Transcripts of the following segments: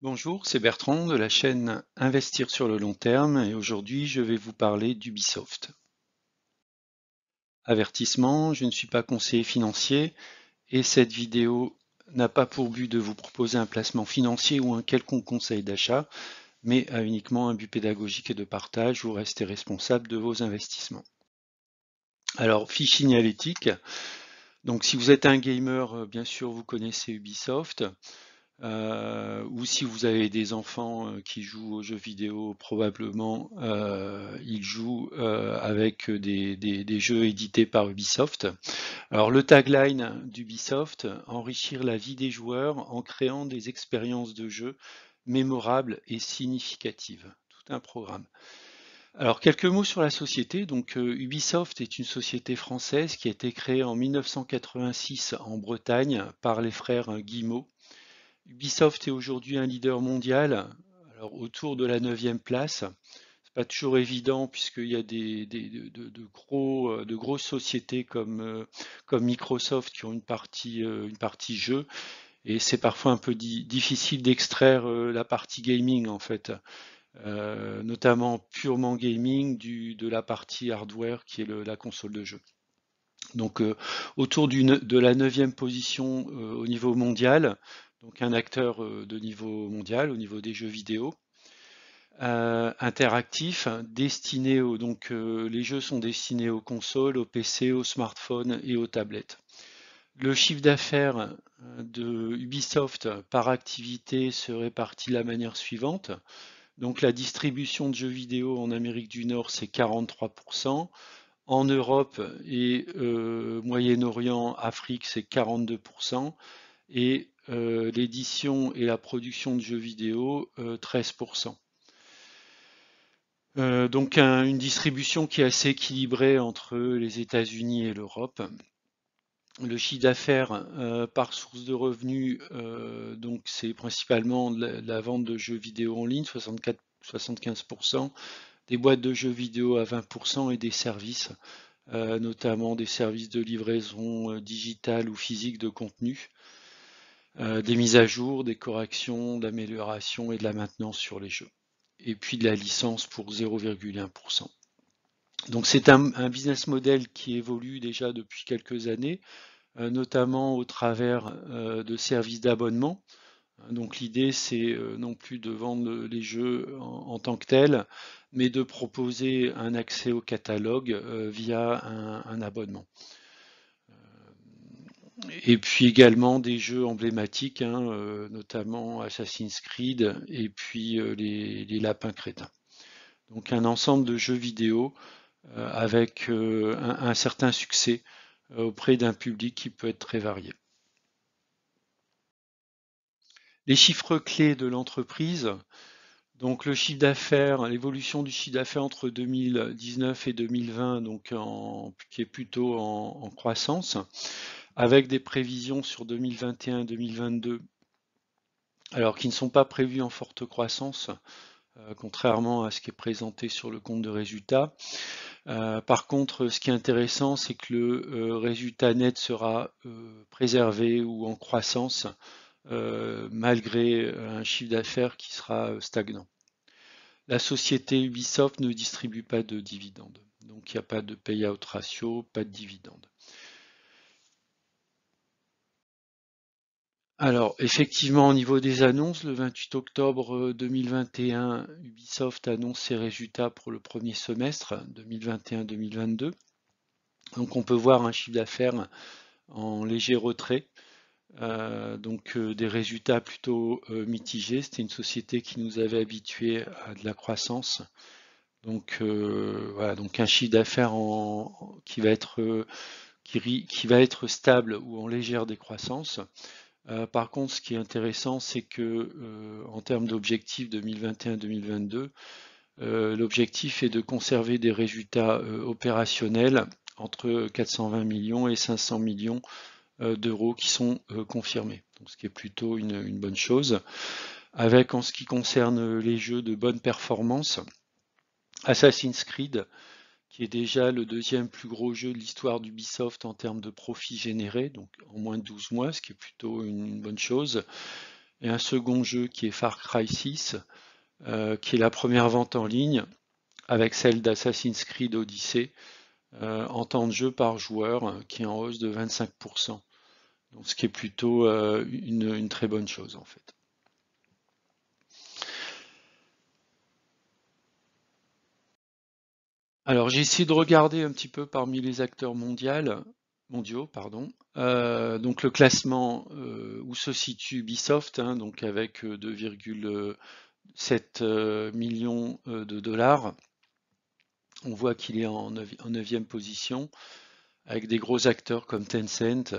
Bonjour, c'est Bertrand de la chaîne Investir sur le long terme et aujourd'hui je vais vous parler d'Ubisoft. Avertissement, je ne suis pas conseiller financier et cette vidéo n'a pas pour but de vous proposer un placement financier ou un quelconque conseil d'achat, mais a uniquement un but pédagogique et de partage. Vous restez responsable de vos investissements. Alors, fiche signalétique. Donc si vous êtes un gamer, bien sûr vous connaissez Ubisoft. Ou si vous avez des enfants qui jouent aux jeux vidéo, probablement ils jouent avec des jeux édités par Ubisoft. Alors le tagline d'Ubisoft, enrichir la vie des joueurs en créant des expériences de jeu mémorables et significatives. Tout un programme. Alors quelques mots sur la société. Donc Ubisoft est une société française qui a été créée en 1986 en Bretagne par les frères Guillemot. Ubisoft est aujourd'hui un leader mondial, alors autour de la 9e place. C'est pas toujours évident puisqu'il y a de grosses sociétés comme Microsoft qui ont une partie jeu et c'est parfois un peu difficile d'extraire la partie gaming en fait, notamment purement gaming de la partie hardware qui est la console de jeu. Donc autour de la 9e position au niveau mondial, donc un acteur de niveau mondial au niveau des jeux vidéo. Interactif, les jeux sont destinés aux consoles, aux PC, aux smartphones et aux tablettes. Le chiffre d'affaires de Ubisoft par activité se répartit de la manière suivante. Donc la distribution de jeux vidéo en Amérique du Nord, c'est 43%. En Europe et Moyen-Orient, Afrique, c'est 42%. Et l'édition et la production de jeux vidéo, 13%. Donc une distribution qui est assez équilibrée entre les États-Unis et l'Europe. Le chiffre d'affaires par source de revenus, donc c'est principalement la vente de jeux vidéo en ligne, 75%, des boîtes de jeux vidéo à 20% et des services, notamment des services de livraison digitale ou physique de contenu, des mises à jour, des corrections, d'amélioration et de la maintenance sur les jeux. Et puis de la licence pour 0,1%. Donc c'est un business model qui évolue déjà depuis quelques années, notamment au travers de services d'abonnement. Donc l'idée, c'est non plus de vendre les jeux en tant que tels, mais de proposer un accès au catalogue via un abonnement. Et puis également des jeux emblématiques, hein, notamment Assassin's Creed et puis les Lapins Crétins. Donc un ensemble de jeux vidéo avec un certain succès auprès d'un public qui peut être très varié. Les chiffres clés de l'entreprise, donc le chiffre d'affaires, l'évolution du chiffre d'affaires entre 2019 et 2020, donc qui est plutôt en croissance, avec des prévisions sur 2021-2022, alors qui ne sont pas prévues en forte croissance, contrairement à ce qui est présenté sur le compte de résultat. Par contre, ce qui est intéressant, c'est que le résultat net sera préservé ou en croissance, malgré un chiffre d'affaires qui sera stagnant. La société Ubisoft ne distribue pas de dividendes, donc il n'y a pas de payout ratio, pas de dividendes. Alors, effectivement, au niveau des annonces, le 28 octobre 2021, Ubisoft annonce ses résultats pour le premier semestre 2021-2022. Donc, on peut voir un chiffre d'affaires en léger retrait, des résultats plutôt mitigés. C'était une société qui nous avait habitués à de la croissance. Donc, voilà, donc un chiffre d'affaires qui va être stable ou en légère décroissance. Par contre, ce qui est intéressant, c'est que en termes d'objectifs 2021-2022, l'objectif est de conserver des résultats opérationnels entre 420 millions et 500 millions d'euros qui sont confirmés. Donc, ce qui est plutôt une bonne chose. Avec en ce qui concerne les jeux de bonne performance, Assassin's Creed, qui est déjà le deuxième plus gros jeu de l'histoire d'Ubisoft en termes de profit généré, donc en moins de 12 mois, ce qui est plutôt une bonne chose. et un second jeu qui est Far Cry 6, qui est la première vente en ligne, avec celle d'Assassin's Creed Odyssey, en temps de jeu par joueur, qui est en hausse de 25%. Donc, ce qui est plutôt une très bonne chose en fait. Alors j'ai essayé de regarder un petit peu parmi les acteurs mondiaux, pardon. Donc le classement où se situe Ubisoft, hein, donc avec 2,7 millions de dollars. On voit qu'il est en 9e position, avec des gros acteurs comme Tencent,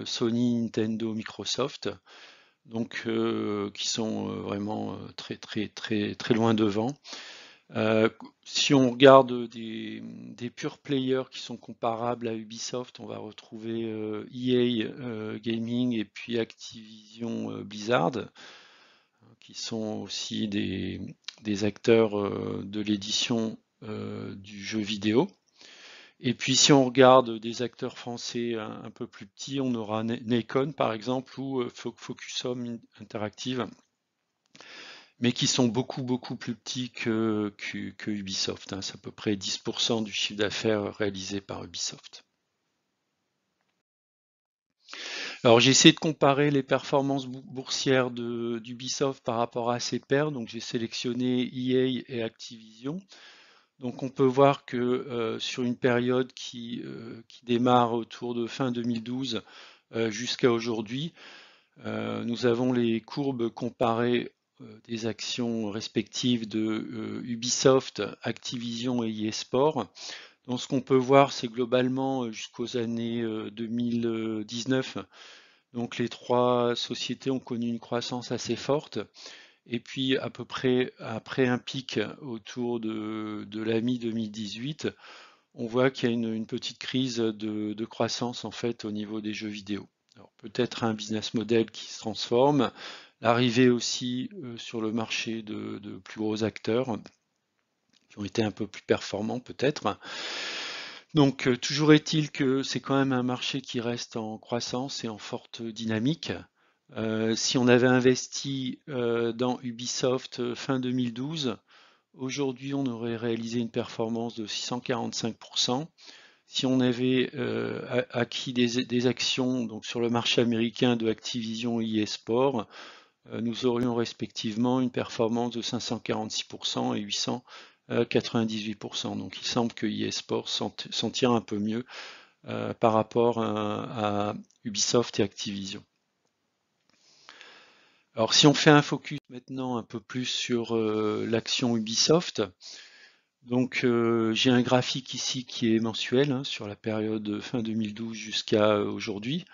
Sony, Nintendo, Microsoft, donc qui sont vraiment très très très très loin devant. Si on regarde des pure players qui sont comparables à Ubisoft, on va retrouver EA Gaming et puis Activision Blizzard, qui sont aussi des acteurs de l'édition du jeu vidéo. Et puis si on regarde des acteurs français un peu plus petits, on aura Nacon par exemple ou Focusum Interactive, mais qui sont beaucoup beaucoup plus petits que Ubisoft, hein. C'est à peu près 10% du chiffre d'affaires réalisé par Ubisoft. Alors j'ai essayé de comparer les performances boursières d'Ubisoft par rapport à ses pairs, donc j'ai sélectionné EA et Activision. Donc on peut voir que sur une période qui démarre autour de fin 2012 jusqu'à aujourd'hui, nous avons les courbes comparées des actions respectives de Ubisoft, Activision et EA Sport. Donc ce qu'on peut voir, c'est globalement jusqu'aux années 2019, donc les trois sociétés ont connu une croissance assez forte. Et puis à peu près après un pic autour de la mi-2018, on voit qu'il y a une petite crise de croissance en fait au niveau des jeux vidéo. Alors peut-être un business model qui se transforme, l'arrivée aussi sur le marché de plus gros acteurs qui ont été un peu plus performants peut-être. Donc toujours est-il que c'est quand même un marché qui reste en croissance et en forte dynamique. Si on avait investi dans Ubisoft fin 2012, aujourd'hui on aurait réalisé une performance de 645%. Si on avait acquis des actions donc sur le marché américain de Activision et EA Sport, nous aurions respectivement une performance de 546% et 898%. Donc il semble que EA Sport s'en tire un peu mieux par rapport à Ubisoft et Activision. Alors si on fait un focus maintenant un peu plus sur l'action Ubisoft, donc j'ai un graphique ici qui est mensuel, hein, sur la période fin 2012 jusqu'à aujourd'hui.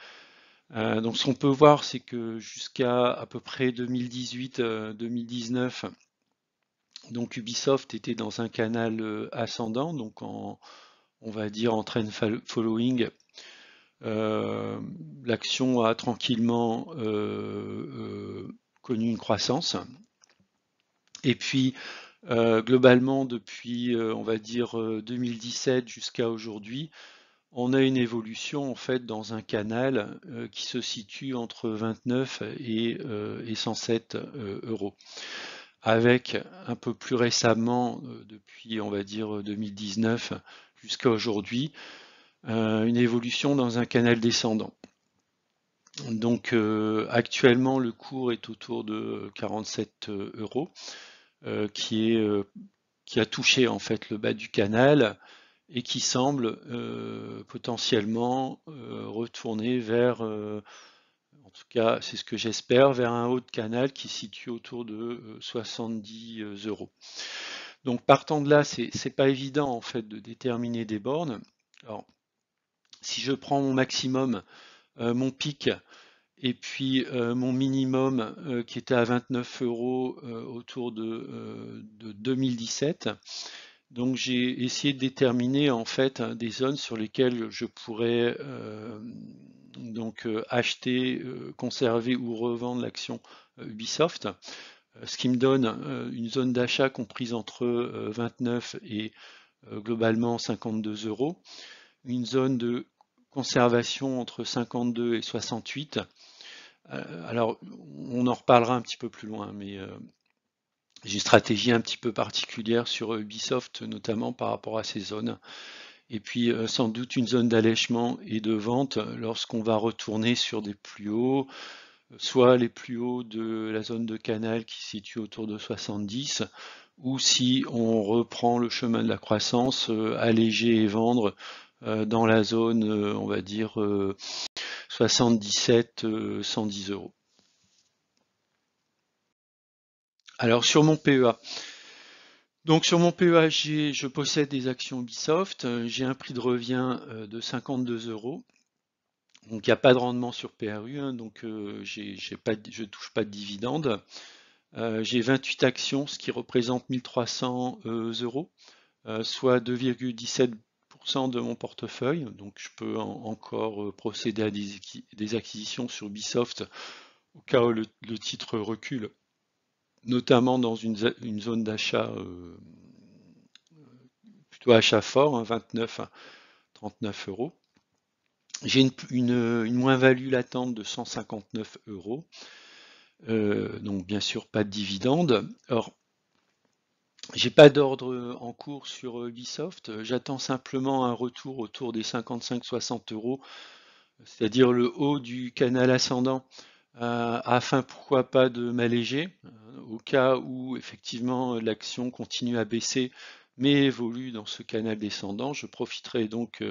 Donc ce qu'on peut voir, c'est que jusqu'à à peu près 2018-2019, donc Ubisoft était dans un canal ascendant, donc on va dire en trend following. L'action a tranquillement connu une croissance. Et puis globalement, depuis on va dire 2017 jusqu'à aujourd'hui, on a une évolution en fait dans un canal qui se situe entre 29 et 107 euros. Avec un peu plus récemment, depuis on va dire 2019 jusqu'à aujourd'hui, une évolution dans un canal descendant. Donc actuellement le cours est autour de 47 euros, qui a touché en fait le bas du canal et qui semble potentiellement retourner vers, en tout cas c'est ce que j'espère, vers un haut de canal qui se situe autour de 70 euros. Donc partant de là, c'est pas évident en fait de déterminer des bornes. Alors si je prends mon maximum, mon pic et puis mon minimum qui était à 29 euros autour de 2017. Donc j'ai essayé de déterminer en fait des zones sur lesquelles je pourrais donc acheter, conserver ou revendre l'action Ubisoft, ce qui me donne une zone d'achat comprise entre 29 et globalement 52 euros, une zone de conservation entre 52 et 68, Alors, on en reparlera un petit peu plus loin, mais j'ai une stratégie un petit peu particulière sur Ubisoft, notamment par rapport à ces zones. Et puis, sans doute une zone d'allèchement et de vente lorsqu'on va retourner sur des plus hauts, soit les plus hauts de la zone de Canal qui se situe autour de 70, ou si on reprend le chemin de la croissance, alléger et vendre dans la zone, on va dire 77, 110 euros. Alors sur mon PEA, donc sur mon PEA, je possède des actions Ubisoft, j'ai un prix de revient de 52 euros. Donc il n'y a pas de rendement sur PRU, hein, donc je ne touche pas de dividende. J'ai 28 actions, ce qui représente 1300 euros, soit 2,17% de mon portefeuille. Donc je peux encore procéder à des acquisitions sur Ubisoft au cas où le titre recule, notamment dans une zone d'achat plutôt achat fort, hein, 29 à 39 euros. J'ai une moins-value latente de 159 euros. Donc bien sûr pas de dividende. Or, j'ai pas d'ordre en cours sur Ubisoft. J'attends simplement un retour autour des 55-60 euros, c'est-à-dire le haut du canal ascendant, afin pourquoi pas de m'alléger, au cas où effectivement l'action continue à baisser, mais évolue dans ce canal descendant. Je profiterai donc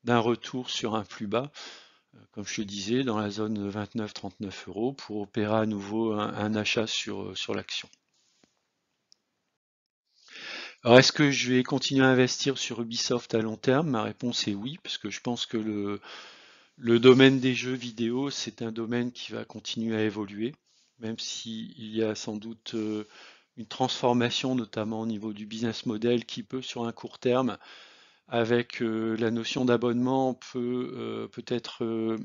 d'un retour sur un plus bas, comme je te disais, dans la zone 29-39 euros pour opérer à nouveau un achat sur l'action. Alors, est-ce que je vais continuer à investir sur Ubisoft à long terme? Ma réponse est oui, parce que je pense que le domaine des jeux vidéo, c'est un domaine qui va continuer à évoluer, même s'il y a sans doute une transformation, notamment au niveau du business model, qui peut, sur un court terme, avec la notion d'abonnement, peut-être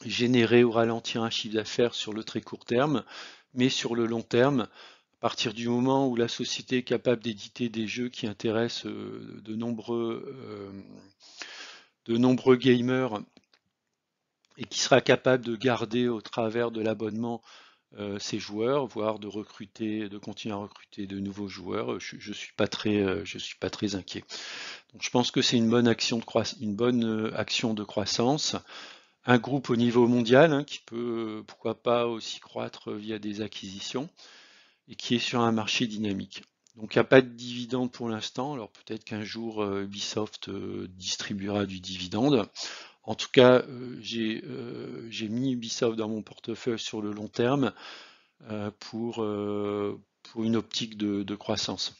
générer ou ralentir un chiffre d'affaires sur le très court terme, mais sur le long terme, à partir du moment où la société est capable d'éditer des jeux qui intéressent de nombreux gamers et qui sera capable de garder au travers de l'abonnement ses joueurs, voire de continuer à recruter de nouveaux joueurs, je suis pas très inquiet. Donc je pense que c'est une bonne action de croissance. Un groupe au niveau mondial, hein, qui peut, pourquoi pas, aussi croître via des acquisitions et qui est sur un marché dynamique. Donc il n'y a pas de dividende pour l'instant, alors peut-être qu'un jour Ubisoft distribuera du dividende. En tout cas, j'ai mis Ubisoft dans mon portefeuille sur le long terme pour une optique de croissance.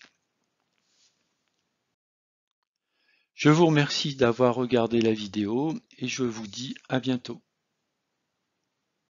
Je vous remercie d'avoir regardé la vidéo et je vous dis à bientôt.